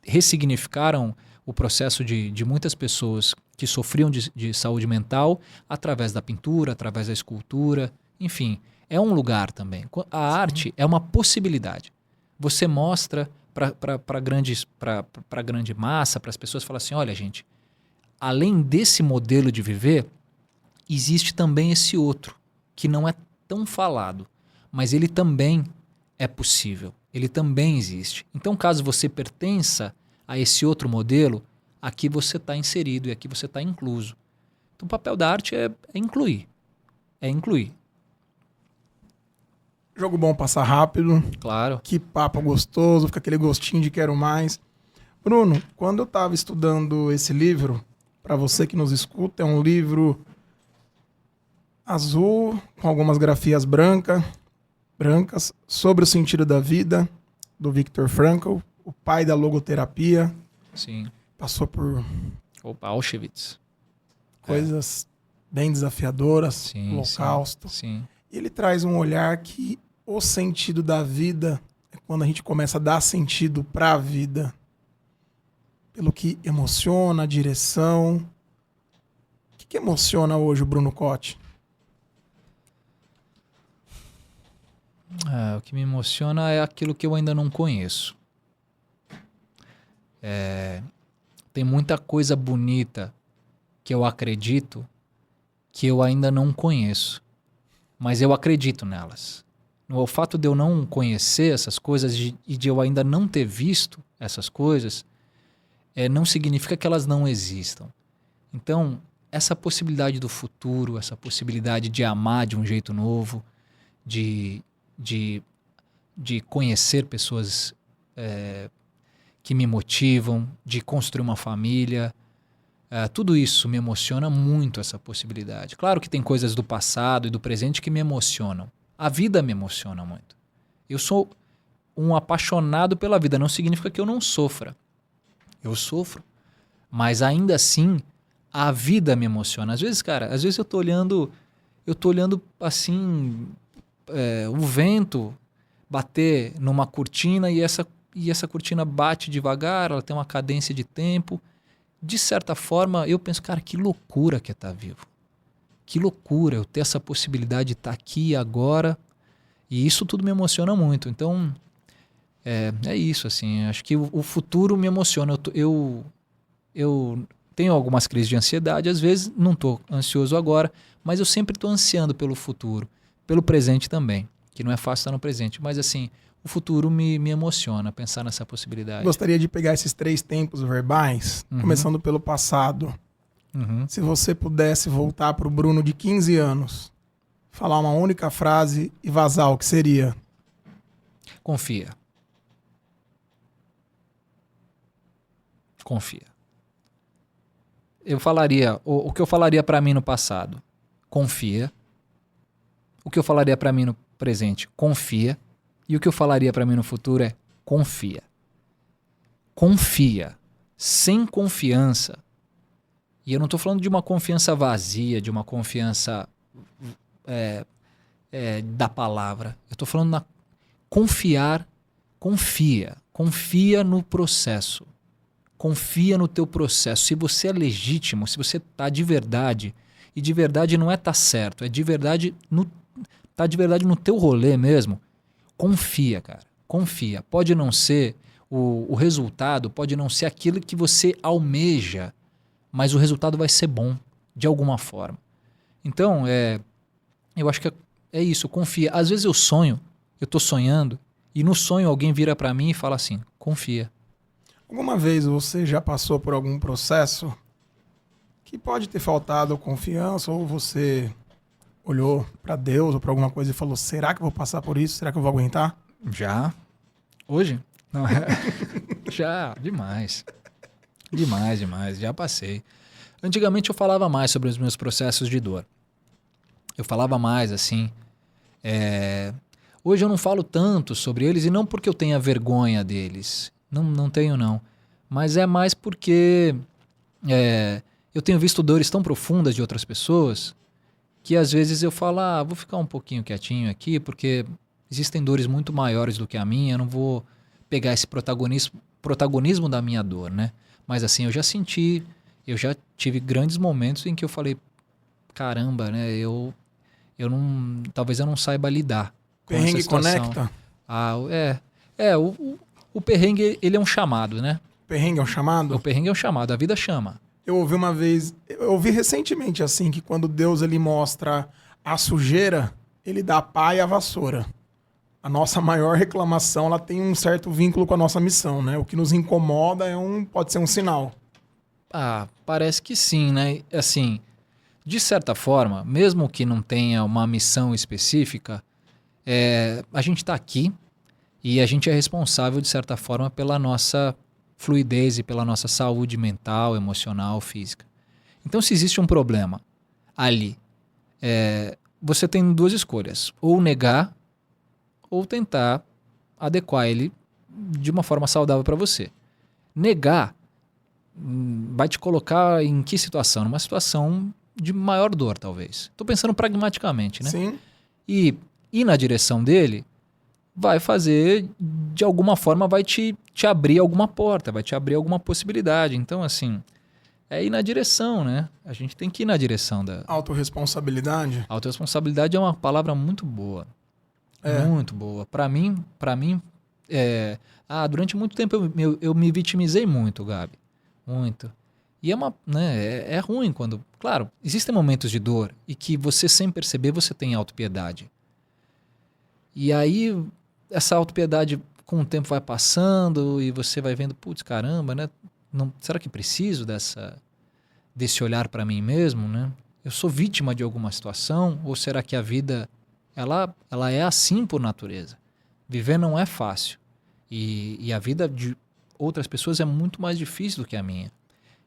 ressignificaram o processo de muitas pessoas que sofriam de saúde mental através da pintura, através da escultura. Enfim, é um lugar também. A arte é uma possibilidade. Você mostra para grande massa, para as pessoas, falar assim, olha, gente, além desse modelo de viver, existe também esse outro, que não é tão falado, mas ele também é possível, ele também existe. Então, caso você pertença a esse outro modelo, aqui você está inserido e aqui você está incluso. Então, o papel da arte é incluir. É incluir. Jogo bom, passar rápido. Claro. Que papo gostoso, fica aquele gostinho de quero mais. Bruno, quando eu estava estudando esse livro, para você que nos escuta, é um livro azul, com algumas grafias brancas, sobre o sentido da vida, do Viktor Frankl, o pai da logoterapia. Sim. Passou por Auschwitz. Coisas bem desafiadoras, Sim, Holocausto. Sim. E ele traz um olhar que o sentido da vida é quando a gente começa a dar sentido para a vida. Pelo que emociona, a direção. O que emociona hoje o Bruno Cotti? O que me emociona é aquilo que eu ainda não conheço. Tem muita coisa bonita que eu acredito que eu ainda não conheço. Mas eu acredito nelas. O fato de eu não conhecer essas coisas e de eu ainda não ter visto essas coisas não significa que elas não existam. Então, essa possibilidade do futuro, essa possibilidade de amar de um jeito novo, de conhecer pessoas que me motivam, de construir uma família, tudo isso me emociona muito, essa possibilidade. Claro que tem coisas do passado e do presente que me emocionam. A vida me emociona muito. Eu sou um apaixonado pela vida. Não significa que eu não sofra. Eu sofro. Mas ainda assim, a vida me emociona. Às vezes eu tô olhando assim, o vento bater numa cortina e essa cortina bate devagar, ela tem uma cadência de tempo. De certa forma, eu penso, cara, que loucura que é estar vivo. Que loucura eu ter essa possibilidade de estar aqui e agora. E isso tudo me emociona muito. Então, é isso, assim. Acho que o futuro me emociona. Eu tenho algumas crises de ansiedade. Às vezes, não estou ansioso agora, mas eu sempre estou ansiando pelo futuro. Pelo presente também, que não é fácil estar no presente. Mas, assim, o futuro me emociona, pensar nessa possibilidade. Gostaria de pegar esses 3 tempos verbais, começando pelo passado. Se você pudesse voltar para o Bruno de 15 anos, falar uma única frase e vazar, o que seria? Confia. Confia. Eu falaria, o que eu falaria para mim no passado, confia. O que eu falaria para mim no presente, confia. E o que eu falaria para mim no futuro é confia. Confia. Sem confiança. E eu não estou falando de uma confiança vazia, de uma confiança da palavra. Eu estou falando na confiar. Confia. Confia no processo. Confia no teu processo. Se você é legítimo, se você está de verdade, e de verdade não é estar certo, é de verdade tá de verdade no teu rolê mesmo, confia, cara. Confia. Pode não ser o resultado, pode não ser aquilo que você almeja, mas o resultado vai ser bom, de alguma forma. Então, eu acho que é isso, confia. Às vezes eu sonho, eu tô sonhando, e no sonho alguém vira para mim e fala assim, confia. Alguma vez você já passou por algum processo que pode ter faltado confiança, ou você olhou para Deus ou para alguma coisa e falou, será que eu vou passar por isso? Será que eu vou aguentar? Já? Hoje? Não, já, demais. Demais, demais. Já passei. Antigamente eu falava mais sobre os meus processos de dor. Eu falava mais, assim. Hoje eu não falo tanto sobre eles, e não porque eu tenha vergonha deles. Não tenho, não. Mas é mais porque eu tenho visto dores tão profundas de outras pessoas que às vezes eu falo, vou ficar um pouquinho quietinho aqui, porque existem dores muito maiores do que a minha, eu não vou pegar esse protagonismo da minha dor, né? Mas assim, eu já tive grandes momentos em que eu falei, caramba, né? Talvez eu não saiba lidar com essa Perrengue situação. conecta? O perrengue, ele é um chamado, né? Perrengue é um chamado? O perrengue é um chamado, a vida chama. Eu ouvi uma vez, eu ouvi recentemente assim, que quando Deus ele mostra a sujeira, ele dá a pá e a vassoura. A nossa maior reclamação, ela tem um certo vínculo com a nossa missão, né? O que nos incomoda pode ser um sinal. Parece que sim, né? Assim, de certa forma, mesmo que não tenha uma missão específica, a gente está aqui e a gente é responsável, de certa forma, pela nossa fluidez e pela nossa saúde mental, emocional, física. Então, se existe um problema ali, você tem duas escolhas: ou negar, ou tentar adequar ele de uma forma saudável para você. Negar vai te colocar em que situação? Numa situação de maior dor, talvez. Estou pensando pragmaticamente, né? Sim. E ir na direção dele vai fazer, de alguma forma, vai te abrir alguma porta, vai te abrir alguma possibilidade. Então, assim, é ir na direção, né? A gente tem que ir na direção da... Autorresponsabilidade? Autorresponsabilidade é uma palavra muito boa. Muito boa. Para mim, durante muito tempo eu me vitimizei muito, Gabi. Muito. E é ruim quando... Claro, existem momentos de dor e que você, sem perceber, você tem autopiedade. E aí, essa autopiedade, com o tempo, vai passando e você vai vendo, putz, caramba, né? Será que preciso desse olhar para mim mesmo, né? Eu sou vítima de alguma situação? Ou será que a vida, ela é assim por natureza? Viver não é fácil. E a vida de outras pessoas é muito mais difícil do que a minha.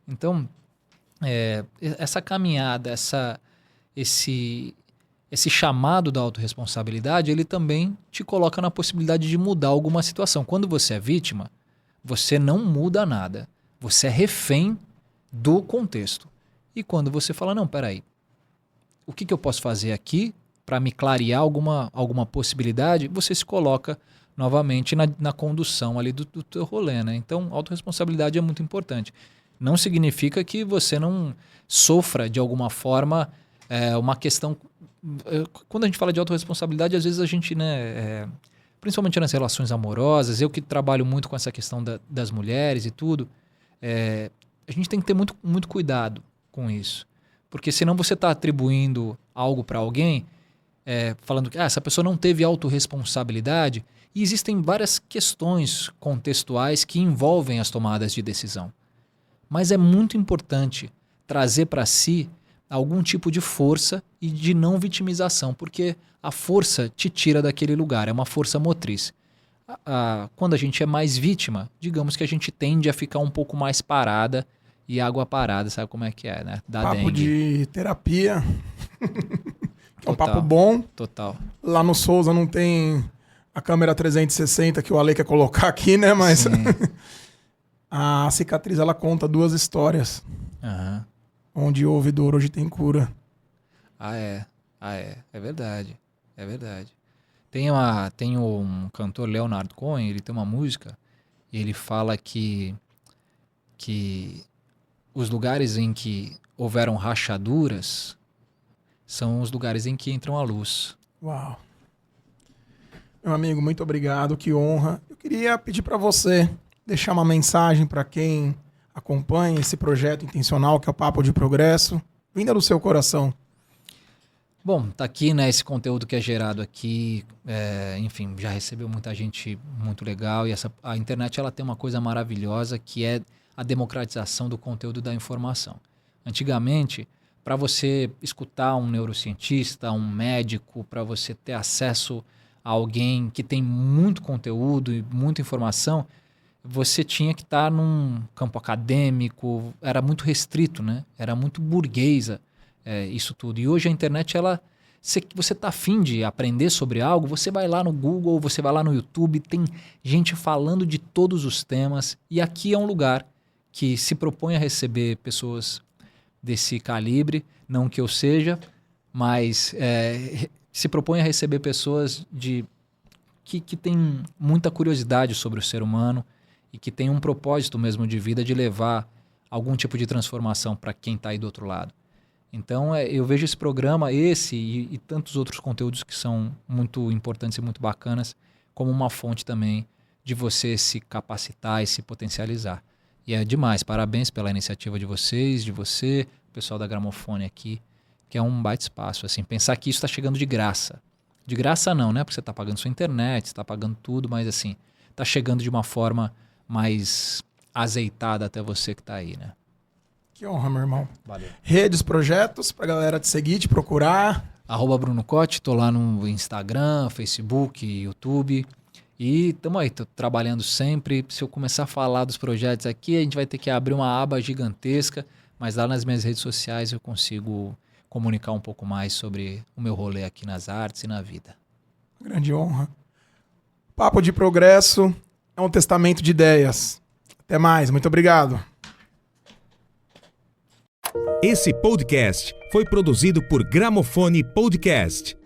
Então, essa caminhada, esse chamado da autorresponsabilidade, ele também te coloca na possibilidade de mudar alguma situação. Quando você é vítima, você não muda nada. Você é refém do contexto. E quando você fala, não, peraí, o que eu posso fazer aqui para me clarear alguma possibilidade, você se coloca novamente na condução ali do teu rolê, né? Então, autorresponsabilidade é muito importante. Não significa que você não sofra de alguma forma uma questão... Quando a gente fala de autorresponsabilidade, às vezes a gente, né, principalmente nas relações amorosas, eu que trabalho muito com essa questão das mulheres e tudo, a gente tem que ter muito, muito cuidado com isso. Porque senão você está atribuindo algo para alguém, falando que essa pessoa não teve autorresponsabilidade, e existem várias questões contextuais que envolvem as tomadas de decisão. Mas é muito importante trazer para si algum tipo de força e de não vitimização, porque a força te tira daquele lugar, é uma força motriz. Quando a gente é mais vítima, digamos que a gente tende a ficar um pouco mais parada, e água parada, sabe como é que é, né? Da papo dengue. De terapia, que é um Total, papo bom. Total. Lá no Souza não tem a câmera 360 que o Ale quer colocar aqui, né? Mas a cicatriz, ela conta duas histórias. Uhum. Onde houve dor, hoje tem cura. É verdade. É verdade. Tem um cantor, Leonard Cohen, ele tem uma música, e ele fala que os lugares em que houveram rachaduras são os lugares em que entram a luz. Uau. Meu amigo, muito obrigado, que honra. Eu queria pedir para você deixar uma mensagem para quem acompanha esse projeto intencional que é o Papo de Progresso, vinda do seu coração. Bom, tá aqui, né, esse conteúdo que é gerado aqui, enfim, já recebeu muita gente muito legal, e a internet, ela tem uma coisa maravilhosa, que é a democratização do conteúdo da informação. Antigamente, para você escutar um neurocientista, um médico, para você ter acesso alguém que tem muito conteúdo e muita informação, você tinha que estar num campo acadêmico, era muito restrito, né? Era muito burguesa isso tudo. E hoje a internet, você está afim de aprender sobre algo, você vai lá no Google, você vai lá no YouTube, tem gente falando de todos os temas. E aqui é um lugar que se propõe a receber pessoas desse calibre, não que eu seja, mas se propõe a receber pessoas que têm muita curiosidade sobre o ser humano e que têm um propósito mesmo de vida de levar algum tipo de transformação para quem está aí do outro lado. Então, eu vejo esse programa, e tantos outros conteúdos que são muito importantes e muito bacanas, como uma fonte também de você se capacitar e se potencializar. E é demais. Parabéns pela iniciativa de vocês, de você, o pessoal da Gramofone aqui, que é um baita espaço. Assim, pensar que isso está chegando de graça. De graça não, né? Porque você está pagando sua internet, você está pagando tudo, mas assim, está chegando de uma forma mais azeitada até você que está aí, né? Que honra, meu irmão. Valeu. Redes, projetos, pra galera te seguir, te procurar. @Bruno Cotti, tô lá no Instagram, Facebook, YouTube. E estamos aí, tô trabalhando sempre. Se eu começar a falar dos projetos aqui, a gente vai ter que abrir uma aba gigantesca, mas lá nas minhas redes sociais eu consigo comunicar um pouco mais sobre o meu rolê aqui nas artes e na vida. Grande honra. Papo de Progresso é um testamento de ideias. Até mais, muito obrigado. Esse podcast foi produzido por Gramofone Podcast.